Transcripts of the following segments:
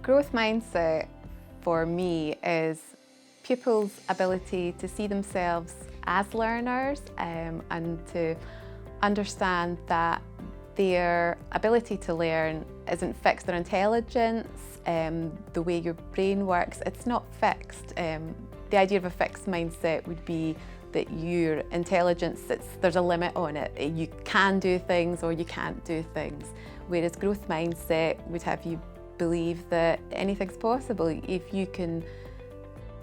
Growth mindset for me is pupils' ability to see themselves as learners and to understand that their ability to learn isn't fixed. Their intelligence, the way your brain works, it's not fixed. The idea of a fixed mindset would be that your intelligence, there's a limit on it. You can do things or you can't do things. Whereas growth mindset would have you believe that anything's possible. If you can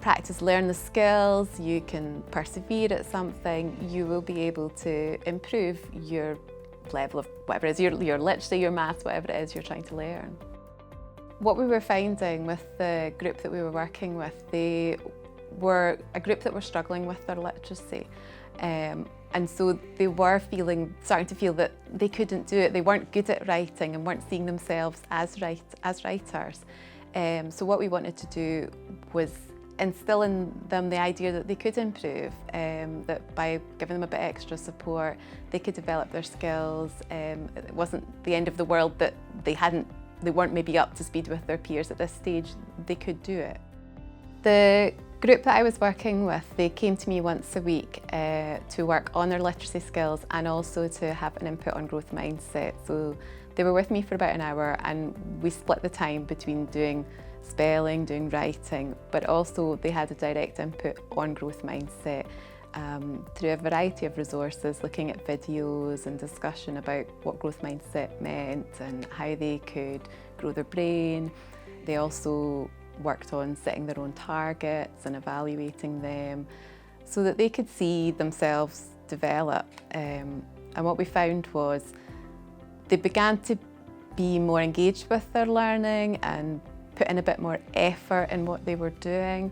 practice, learn the skills, you can persevere at something, you will be able to improve your level of whatever it is, your literacy, your maths, whatever it is you're trying to learn. What we were finding with the group that we were working with, they were a group that were struggling with their literacy. And so they were starting to feel that they couldn't do it. They weren't good at writing and weren't seeing themselves as writers. So what we wanted to do was instill in them the idea that they could improve, that by giving them a bit extra support, they could develop their skills. It wasn't the end of the world that they weren't maybe up to speed with their peers at this stage. They could do it. The group that I was working with, they came to me once a week to work on their literacy skills and also to have an input on growth mindset. So they were with me for about an hour and we split the time between doing spelling, doing writing, but also they had a direct input on growth mindset through a variety of resources, looking at videos and discussion about what growth mindset meant and how they could grow their brain. They also worked on setting their own targets and evaluating them so that they could see themselves develop. And what we found was they began to be more engaged with their learning and put in a bit more effort in what they were doing.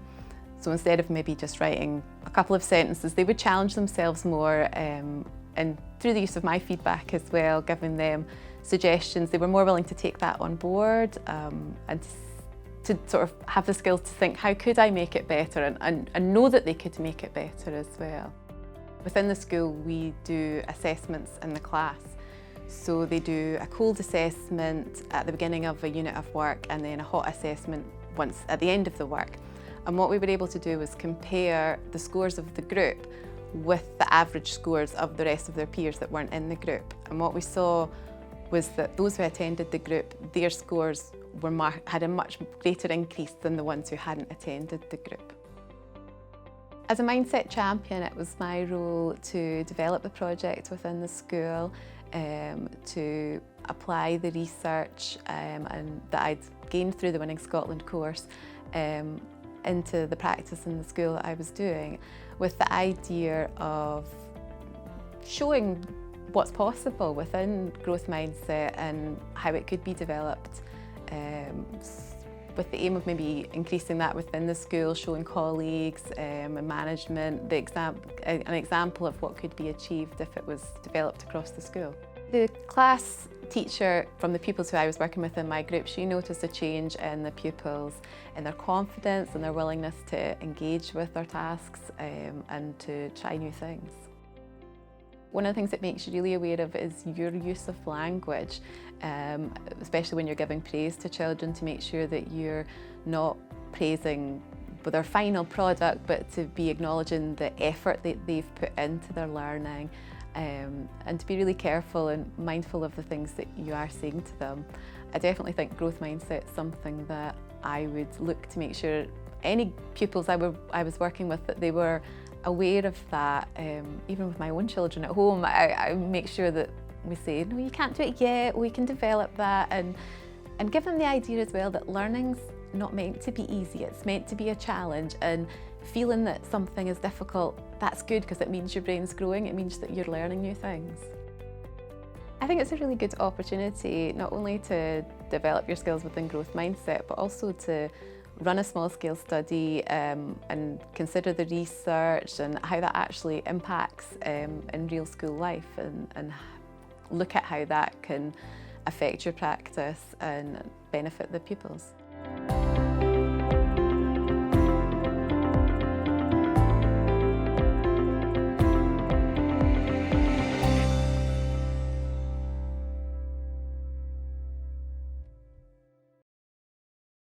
So instead of maybe just writing a couple of sentences, they would challenge themselves more, and through the use of my feedback as well, giving them suggestions, they were more willing to take that on board and to sort of have the skills to think, how could I make it better, and know that they could make it better as well. Within the school, we do assessments in the class. So they do a cold assessment at the beginning of a unit of work and then a hot assessment once at the end of the work. And what we were able to do was compare the scores of the group with the average scores of the rest of their peers that weren't in the group. And what we saw was that those who attended the group, their scores had a much greater increase than the ones who hadn't attended the group. As a mindset champion, it was my role to develop the project within the school, to apply the research and that I'd gained through the Winning Scotland course into the practice in the school that I was doing, with the idea of showing what's possible within growth mindset and how it could be developed, with the aim of maybe increasing that within the school, showing colleagues and management an example of what could be achieved if it was developed across the school. The class teacher from the pupils who I was working with in my group, she noticed a change in the pupils, in their confidence and their willingness to engage with their tasks and to try new things. One of the things that makes you really aware of is your use of language, especially when you're giving praise to children, to make sure that you're not praising their final product, but to be acknowledging the effort that they've put into their learning, and to be really careful and mindful of the things that you are saying to them. I definitely think growth mindset is something that I would look to make sure any pupils I was working with, that they were aware of that. Even with my own children at home, I make sure that we say, no, you can't do it yet, we can develop that, and give them the idea as well that learning's not meant to be easy, it's meant to be a challenge, and feeling that something is difficult, that's good because it means your brain's growing, it means that you're learning new things. I think it's a really good opportunity not only to develop your skills within growth mindset, but also to run a small-scale study and consider the research and how that actually impacts in real school life, and look at how that can affect your practice and benefit the pupils.